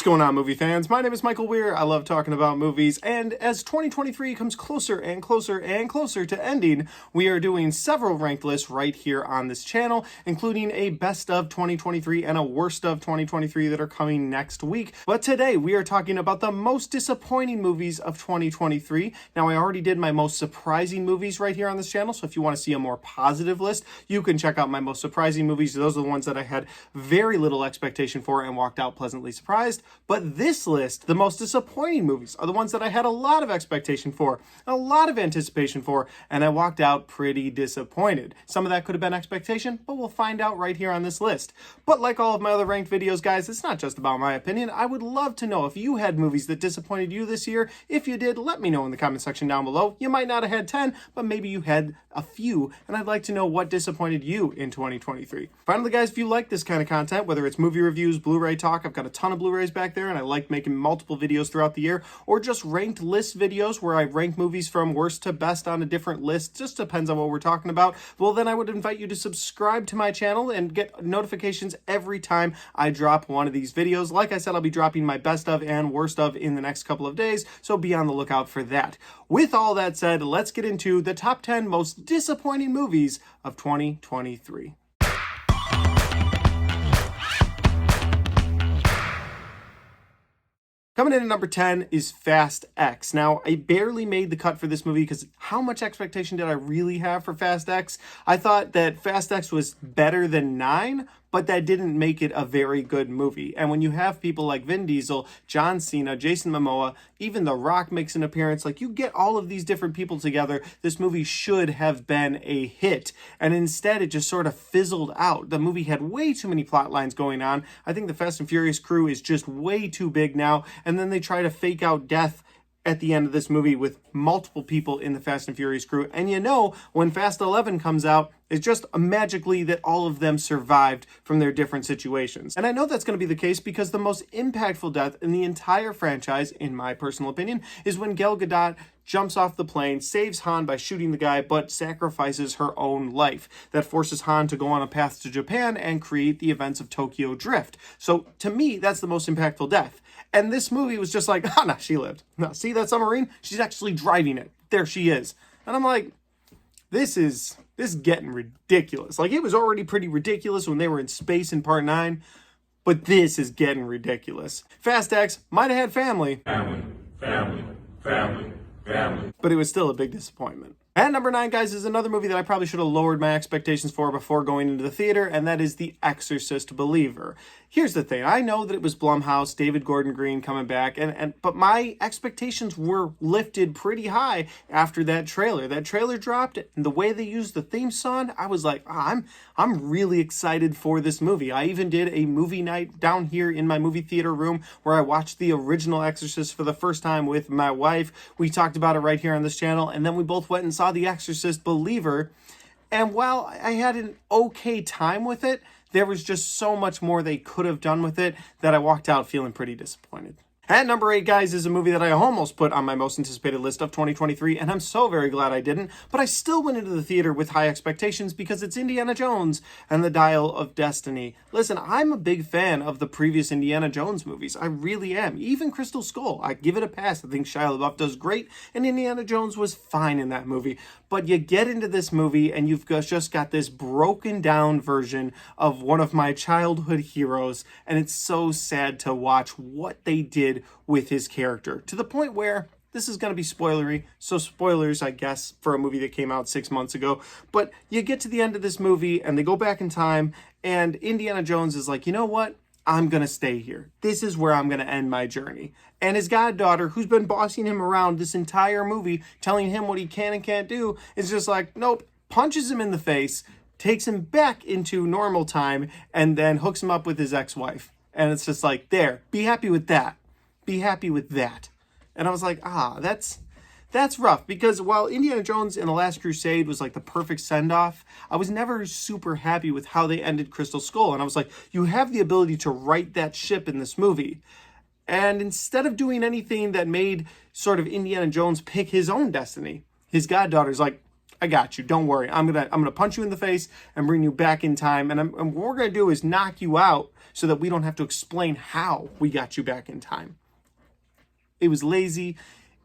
What's going on, movie fans? My name is Michael Weer. I love talking about movies, and as 2023 comes closer and closer and closer to ending, we are doing several ranked lists right here on this channel, including a best of 2023 and a worst of 2023 that are coming next week. But today we are talking about the most disappointing movies of 2023. Now, I already did my most surprising movies right here on this channel, so if you want to see a more positive list, you can check out my most surprising movies. Those are the ones that I had very little expectation for and walked out pleasantly surprised. But this list, the most disappointing movies, are the ones that I had a lot of expectation for, a lot of anticipation for, and I walked out pretty disappointed. Some of that could have been expectation, but we'll find out right here on this list. But like all of my other ranked videos, guys, it's not just about my opinion. I would love to know if you had movies that disappointed you this year. If you did, let me know in the comment section down below. You might not have had 10, but maybe you had a few, and I'd like to know what disappointed you in 2023. Finally, guys, if you like this kind of content, whether it's movie reviews, Blu-ray talk, I've got a ton of Blu-rays back there, and I like making multiple videos throughout the year, or just ranked list videos where I rank movies from worst to best on a different list, just depends on what we're talking about, well, then I would invite you to subscribe to my channel and get notifications every time I drop one of these videos. Like I said, I'll be dropping my best of and worst of in the next couple of days, so be on the lookout for that. With all that said, let's get into the top 10 most disappointing movies of 2023. Coming in at number 10 is Fast X. Now, I barely made the cut for this movie because how much expectation did I really have for Fast X? I thought that Fast X was better than 9, but that didn't make it a very good movie. And when you have people like Vin Diesel, John Cena, Jason Momoa, even The Rock makes an appearance, like you get all of these different people together, this movie should have been a hit. And instead, it just sort of fizzled out. The movie had way too many plot lines going on. I think the Fast and Furious crew is just way too big now. And then they try to fake out death at the end of this movie with multiple people in the Fast and Furious crew. And you know, when Fast 11 comes out, it's just magically that all of them survived from their different situations. And I know that's going to be the case because the most impactful death in the entire franchise, in my personal opinion, is when Gal Gadot jumps off the plane, saves Han by shooting the guy, but sacrifices her own life. That forces Han to go on a path to Japan and create the events of Tokyo Drift. So to me, that's the most impactful death. And this movie was just like, oh, no, she lived. No, see that submarine? She's actually driving it. There she is. And I'm like, this is getting ridiculous. Like, it was already pretty ridiculous when they were in space in part 9, but this is getting ridiculous. Fast X might have had family. Family. But it was still a big disappointment. At number 9, guys, is another movie that I probably should have lowered my expectations for before going into the theater, and that is The Exorcist Believer. Here's the thing. I know that it was Blumhouse, David Gordon Green coming back, but my expectations were lifted pretty high after that trailer. That trailer dropped, and the way they used the theme song, I was like, I'm really excited for this movie. I even did a movie night down here in my movie theater room where I watched the original Exorcist for the first time with my wife. We talked about it right here on this channel, and then we both went and saw The Exorcist Believer. And while I had an okay time with it, there was just so much more they could have done with it that I walked out feeling pretty disappointed. At number 8, guys, is a movie that I almost put on my most anticipated list of 2023, and I'm so very glad I didn't, but I still went into the theater with high expectations because it's Indiana Jones and the Dial of Destiny. Listen, I'm a big fan of the previous Indiana Jones movies. I really am. Even Crystal Skull, I give it a pass. I think Shia LaBeouf does great, and Indiana Jones was fine in that movie. But you get into this movie, and you've just got this broken down version of one of my childhood heroes, and it's so sad to watch what they did with his character, to the point where this is going to be spoilery, so spoilers, I guess, for a movie that came out 6 months ago. But you get to the end of this movie, and they go back in time, and Indiana Jones is like, you know what? I'm going to stay here. This is where I'm going to end my journey. And his goddaughter, who's been bossing him around this entire movie, telling him what he can and can't do, is just like, nope, punches him in the face, takes him back into normal time, and then hooks him up with his ex-wife. And it's just like, there, be happy with that. Be happy with that. And I was like, that's rough, because while Indiana Jones and the Last Crusade was like the perfect send-off, I was never super happy with how they ended Crystal Skull. And I was like, you have the ability to right that ship in this movie. And instead of doing anything that made sort of Indiana Jones pick his own destiny, his goddaughter's like, I got you. Don't worry. I'm gonna punch you in the face and bring you back in time. And what we're gonna do is knock you out so that we don't have to explain how we got you back in time. It was lazy,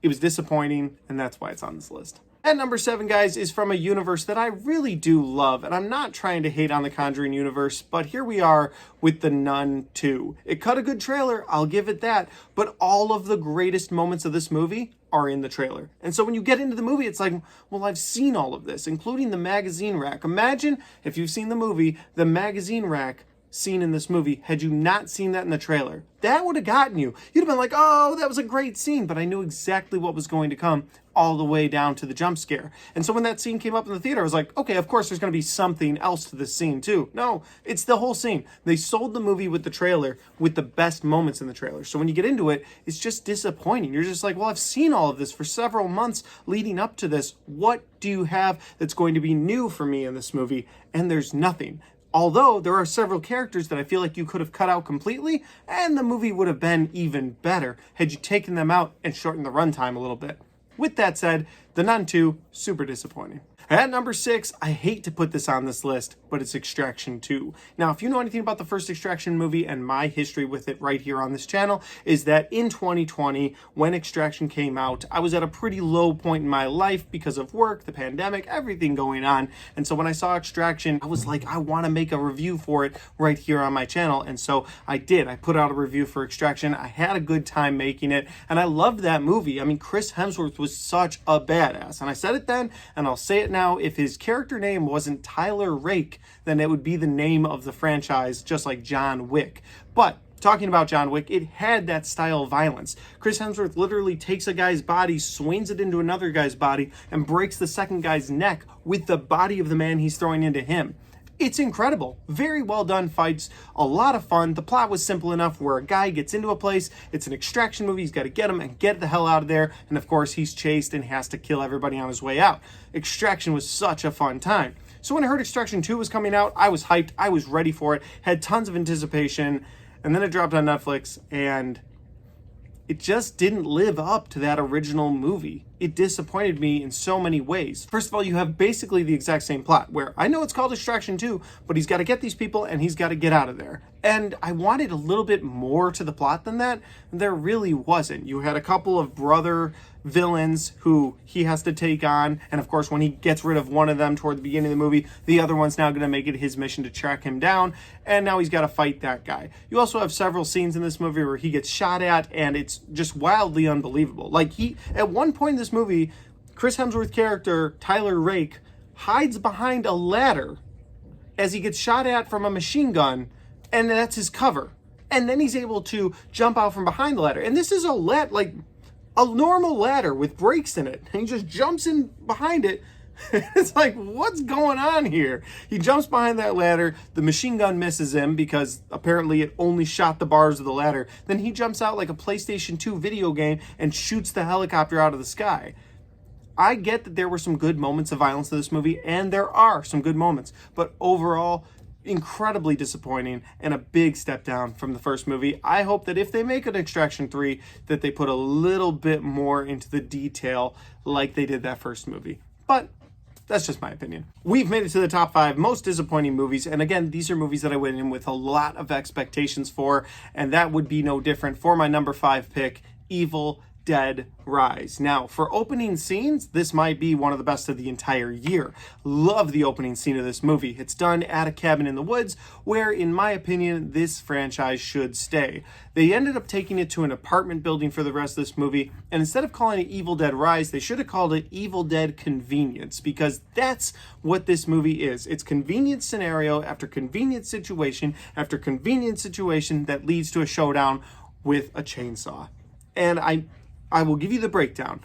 it was disappointing, and that's why it's on this list. At number 7, guys, is from a universe that I really do love, and I'm not trying to hate on the Conjuring universe, but here we are with The Nun 2. It cut a good trailer, I'll give it that, but all of the greatest moments of this movie are in the trailer. And so when you get into the movie, it's like, well, I've seen all of this, including the magazine rack. Imagine, if you've seen the movie, the magazine rack scene in this movie, had you not seen that in the trailer. That would have gotten you. You'd have been like, oh, that was a great scene, but I knew exactly what was going to come all the way down to the jump scare. And so when that scene came up in the theater, I was like, okay, of course there's going to be something else to this scene too. No, it's the whole scene. They sold the movie with the trailer, with the best moments in the trailer. So when you get into it, it's just disappointing. You're just like, well, I've seen all of this for several months leading up to this. What do you have that's going to be new for me in this movie? And there's nothing. Although there are several characters that I feel like you could have cut out completely, and the movie would have been even better had you taken them out and shortened the runtime a little bit. With that said, The Nun 2, super disappointing. At number 6, I hate to put this on this list, but it's Extraction 2. Now, if you know anything about the first Extraction movie and my history with it right here on this channel, is that in 2020, when Extraction came out, I was at a pretty low point in my life because of work, the pandemic, everything going on. And so when I saw Extraction, I was like, I want to make a review for it right here on my channel. And so I did. I put out a review for Extraction. I had a good time making it, and I loved that movie. I mean, Chris Hemsworth was such a badass. And I said it then, and I'll say it now. If his character name wasn't Tyler Rake, then it would be the name of the franchise, just like John Wick. But talking about John Wick, it had that style of violence. Chris Hemsworth literally takes a guy's body, swings it into another guy's body, and breaks the second guy's neck with the body of the man he's throwing into him. It's incredible. Very well done fights. A lot of fun. The plot was simple enough where a guy gets into a place. It's an extraction movie. He's got to get him and get the hell out of there. And of course, he's chased and has to kill everybody on his way out. Extraction was such a fun time. So when I heard Extraction 2 was coming out, I was hyped. I was ready for it. Had tons of anticipation. And then it dropped on Netflix, and it just didn't live up to that original movie. It disappointed me in so many ways. First of all, you have basically the exact same plot, where I know it's called Extraction 2, but he's got to get these people and he's got to get out of there. And I wanted a little bit more to the plot than that. There really wasn't. You had a couple of brother villains who he has to take on, and of course when he gets rid of one of them toward the beginning of the movie, the other one's now going to make it his mission to track him down, and now he's got to fight that guy. You also have several scenes in this movie where he gets shot at, and it's just wildly unbelievable. Like, at one point in this movie, Chris Hemsworth character Tyler Rake hides behind a ladder as he gets shot at from a machine gun, and that's his cover. And then he's able to jump out from behind the ladder. And this is a normal ladder with brakes in it. And he just jumps in behind it. It's like, what's going on here? He jumps behind that ladder. The machine gun misses him because apparently it only shot the bars of the ladder. Then he jumps out like a PlayStation 2 video game and shoots the helicopter out of the sky. I get that there were some good moments of violence in this movie, and there are some good moments. But overall, incredibly disappointing and a big step down from the first movie. I hope that if they make an Extraction 3, that they put a little bit more into the detail like they did that first movie. But that's just my opinion. We've made it to the top 5 most disappointing movies. And again, these are movies that I went in with a lot of expectations for. And that would be no different for my number 5 pick, Evil Dead Rise. Now, for opening scenes, this might be one of the best of the entire year. Love the opening scene of this movie. It's done at a cabin in the woods where, in my opinion, this franchise should stay. They ended up taking it to an apartment building for the rest of this movie, and instead of calling it Evil Dead Rise, they should have called it Evil Dead Convenience, because that's what this movie is. It's convenient scenario after convenient situation after convenient situation that leads to a showdown with a chainsaw. And I will give you the breakdown.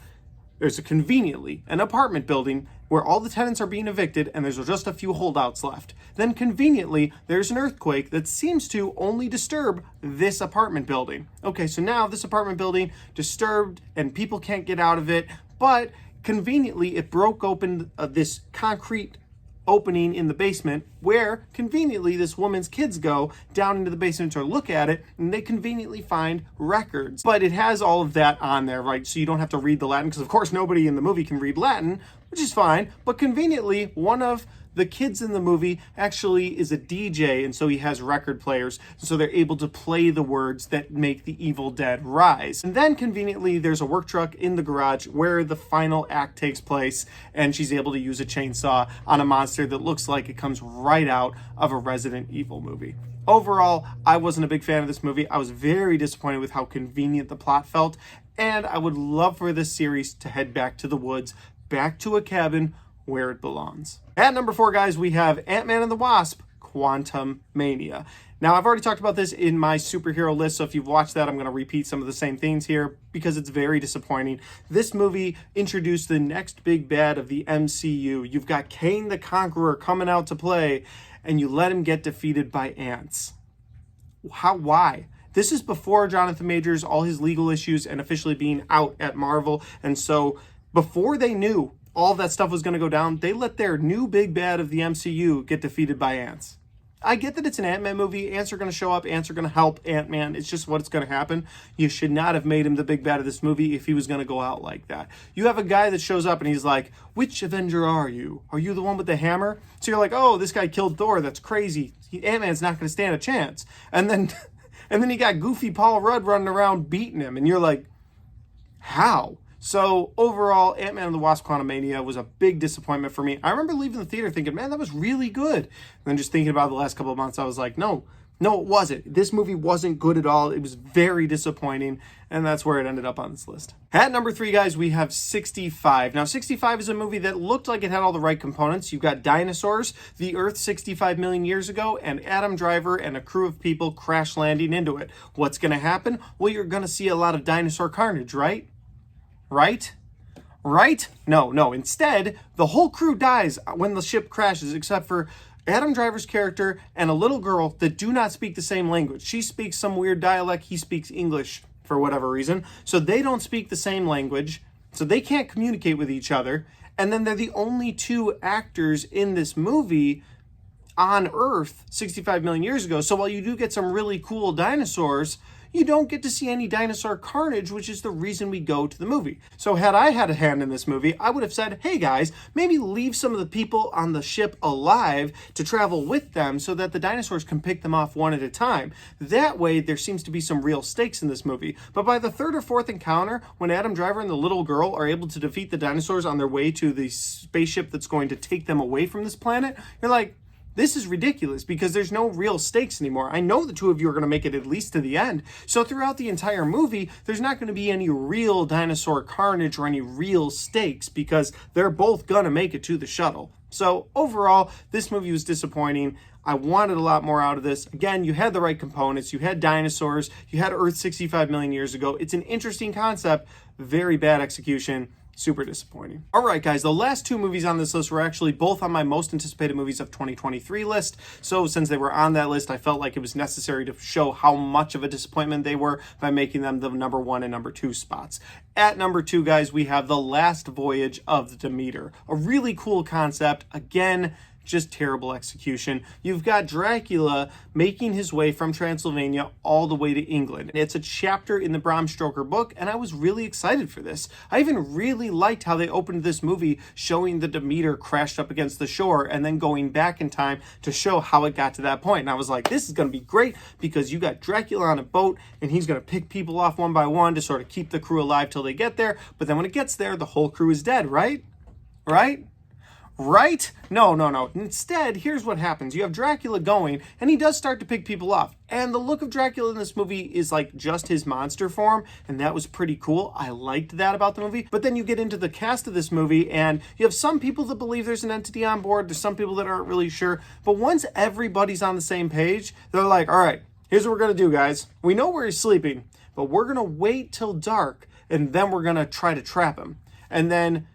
There's conveniently an apartment building where all the tenants are being evicted and there's just a few holdouts left. Then conveniently, there's an earthquake that seems to only disturb this apartment building. Okay, so now this apartment building disturbed and people can't get out of it, but conveniently it broke open this concrete opening in the basement where conveniently this woman's kids go down into the basement to look at it, and they conveniently find records. But it has all of that on there, right? So you don't have to read the Latin, because of course nobody in the movie can read Latin, which is fine. But conveniently, one of the kids in the movie actually is a DJ, and so he has record players, so they're able to play the words that make the evil dead rise. And then conveniently, there's a work truck in the garage where the final act takes place, and she's able to use a chainsaw on a monster that looks like it comes right out of a Resident Evil movie. Overall, I wasn't a big fan of this movie. I was very disappointed with how convenient the plot felt, and I would love for this series to head back to the woods, back to a cabin where it belongs. At number 4, guys, we have Ant-Man and the Wasp: Quantumania. Now, I've already talked about this in my superhero list, so if you've watched that, I'm going to repeat some of the same things here because it's very disappointing. This movie introduced the next big bad of the MCU. You've got Kane the Conqueror coming out to play, and you let him get defeated by ants. Why? This is before Jonathan Majors, all his legal issues, and officially being out at Marvel, and so before they knew all that stuff was going to go down, they let their new big bad of the MCU get defeated by ants. I get that it's an Ant-Man movie. Ants are going to show up. Ants are going to help Ant-Man. It's just what's going to happen. You should not have made him the big bad of this movie if he was going to go out like that. You have a guy that shows up and he's like, which Avenger are you? Are you the one with the hammer? So you're like, oh, this guy killed Thor. That's crazy. Ant-Man's not going to stand a chance. And then you got goofy Paul Rudd running around beating him. And you're like, how? So overall, Ant-Man and the Wasp: Quantumania was a big disappointment for me. I remember leaving the theater thinking, man, that was really good. And then just thinking about the last couple of months, I was like, no, it wasn't. This movie wasn't good at all. It was very disappointing, and that's where it ended up on this list. At number 3, guys, we have 65. Now, 65 is a movie that looked like it had all the right components. You've got dinosaurs, the Earth 65 million years ago, and Adam Driver and a crew of people crash landing into it. What's going to happen? Well, you're going to see a lot of dinosaur carnage, right? Right? No. Instead, the whole crew dies when the ship crashes, except for Adam Driver's character and a little girl that do not speak the same language. She speaks some weird dialect. He speaks English for whatever reason. So they don't speak the same language. So they can't communicate with each other. And then they're the only 2 actors in this movie on Earth 65 million years ago. So while you do get some really cool dinosaurs, you don't get to see any dinosaur carnage, which is the reason we go to the movie. So had I had a hand in this movie, I would have said, hey guys, maybe leave some of the people on the ship alive to travel with them so that the dinosaurs can pick them off one at a time. That way, there seems to be some real stakes in this movie. But by the 3rd or 4th encounter, when Adam Driver and the little girl are able to defeat the dinosaurs on their way to the spaceship that's going to take them away from this planet, you're like, this is ridiculous because there's no real stakes anymore. I know the 2 of you are going to make it at least to the end. So throughout the entire movie, there's not going to be any real dinosaur carnage or any real stakes because they're both going to make it to the shuttle. So overall, this movie was disappointing. I wanted a lot more out of this. Again, you had the right components. You had dinosaurs. You had Earth 65 million years ago. It's an interesting concept. Very bad execution. Super disappointing. All right, guys, the last 2 movies on this list were actually both on my most anticipated movies of 2023 list. So since they were on that list, I felt like it was necessary to show how much of a disappointment they were by making them the number 1 and number 2 spots. At number 2, guys, we have The Last Voyage of the Demeter. A really cool concept. Again, just terrible execution. You've got Dracula making his way from Transylvania all the way to England. It's a chapter in the Bram Stoker book, and I was really excited for this. I even really liked how they opened this movie showing the Demeter crashed up against the shore and then going back in time to show how it got to that point. And I was like, this is going to be great because you got Dracula on a boat and he's going to pick people off one by one to sort of keep the crew alive till they get there. But then when it gets there, the whole crew is dead, right? No. Instead, here's what happens. You have Dracula going, and he does start to pick people off. And the look of Dracula in this movie is like just his monster form, and that was pretty cool. I liked that about the movie. But then you get into the cast of this movie, and you have some people that believe there's an entity on board. There's some people that aren't really sure. But once everybody's on the same page, they're like, all right, here's what we're going to do, guys. We know where he's sleeping, but we're going to wait till dark, and then we're going to try to trap him. And then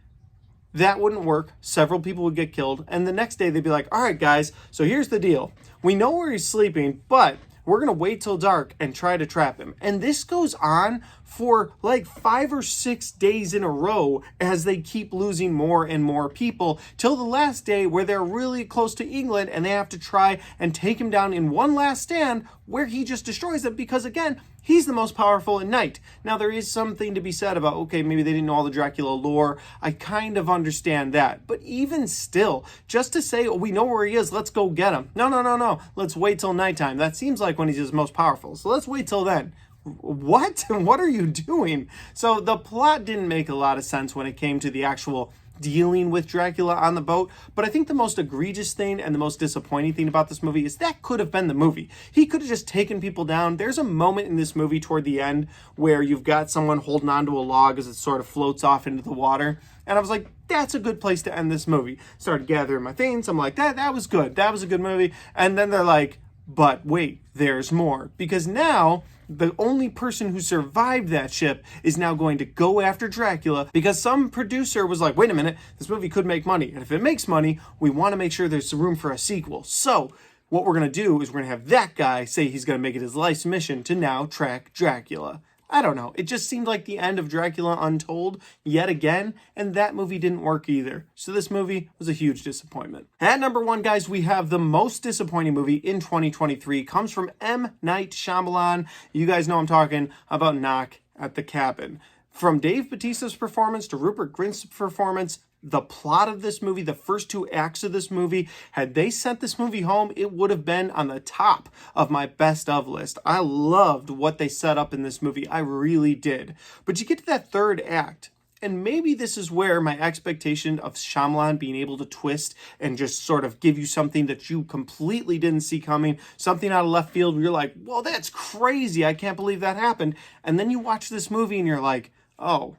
that wouldn't work. Several people would get killed. And the next day they'd be like, all right, guys, so here's the deal. We know where he's sleeping, but we're going to wait till dark and try to trap him. And this goes on for like 5 or 6 days in a row as they keep losing more and more people till the last day where they're really close to England and they have to try and take him down in one last stand where he just destroys them because, again, he's the most powerful at night. Now, there is something to be said about, okay, maybe they didn't know all the Dracula lore. I kind of understand that. But even still, just to say, oh, we know where he is, let's go get him. No. Let's wait till nighttime. That seems like when he's his most powerful. So let's wait till then. What? What are you doing? So the plot didn't make a lot of sense when it came to the actual dealing with Dracula on the boat, but I think the most egregious thing and the most disappointing thing about this movie is that could have been the movie. He could have just taken people down. There's a moment in this movie toward the end where you've got someone holding onto a log as it sort of floats off into the water, and I was like, that's a good place to end this movie. Started gathering my things. I'm like, that was good. That was a good movie. And then they're like, but wait, there's more. Because now the only person who survived that ship is now going to go after Dracula because some producer was like, wait a minute, this movie could make money. And if it makes money, we want to make sure there's room for a sequel. So what we're going to do is we're going to have that guy say he's going to make it his life's mission to now track Dracula. I don't know. It just seemed like the end of Dracula Untold yet again, and that movie didn't work either. So this movie was a huge disappointment. At number 1, guys, we have the most disappointing movie in 2023. Comes from M. Night Shyamalan. You guys know I'm talking about Knock at the Cabin. From Dave Bautista's performance to Rupert Grint's performance, the plot of this movie, the first 2 acts of this movie, had they sent this movie home, it would have been on the top of my best of list. I loved what they set up in this movie. I really did. But you get to that 3rd act, and maybe this is where my expectation of Shyamalan being able to twist and just sort of give you something that you completely didn't see coming, something out of left field where you're like, well, that's crazy. I can't believe that happened. And then you watch this movie and you're like, oh,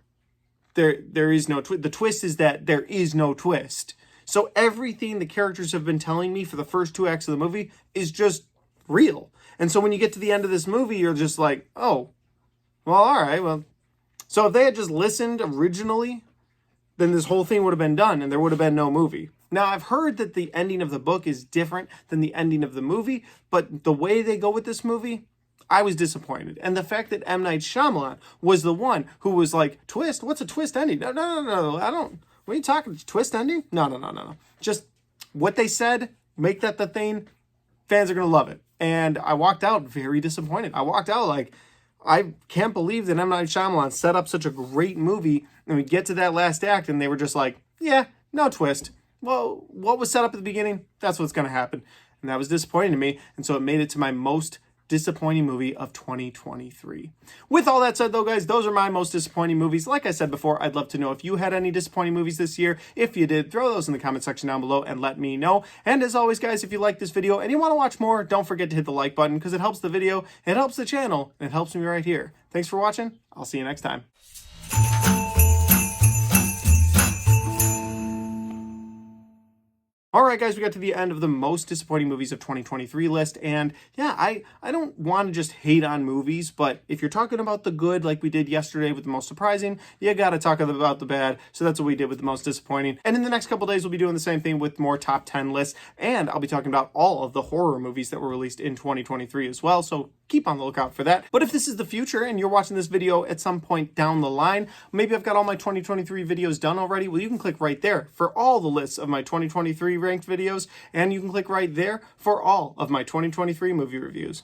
there is no twist. The twist is that there is no twist. So everything the characters have been telling me for the first 2 acts of the movie is just real. And so when you get to the end of this movie, you're just like, oh, well, all right, well. So if they had just listened originally, then this whole thing would have been done and there would have been no movie. Now, I've heard that the ending of the book is different than the ending of the movie, but the way they go with this movie, I was disappointed. And the fact that M. Night Shyamalan was the one who was like, twist? What's a twist ending? No, I don't. What are you talking? Twist ending? No. Just what they said, make that the thing. Fans are going to love it. And I walked out very disappointed. I walked out like, I can't believe that M. Night Shyamalan set up such a great movie. And we get to that last act and they were just like, yeah, no twist. Well, what was set up at the beginning? That's what's going to happen. And that was disappointing to me. And so it made it to my most disappointing movie of 2023. With all that said, though, guys, those are my most disappointing movies. Like I said before, I'd love to know if you had any disappointing movies this year. If you did, throw those in the comment section down below and let me know. And as always, guys, if you like this video and you want to watch more, don't forget to hit the like button because it helps the video, it helps the channel, and it helps me right here. Thanks for watching. I'll see you next time. All right, guys, we got to the end of the most disappointing movies of 2023 list. And yeah, I don't want to just hate on movies, but if you're talking about the good like we did yesterday with the most surprising, you got to talk about the bad. So that's what we did with the most disappointing. And in the next couple days, we'll be doing the same thing with more top 10 lists. And I'll be talking about all of the horror movies that were released in 2023 as well. So keep on the lookout for that. But if this is the future and you're watching this video at some point down the line, maybe I've got all my 2023 videos done already. Well, you can click right there for all the lists of my 2023 ranked videos, and you can click right there for all of my 2023 movie reviews.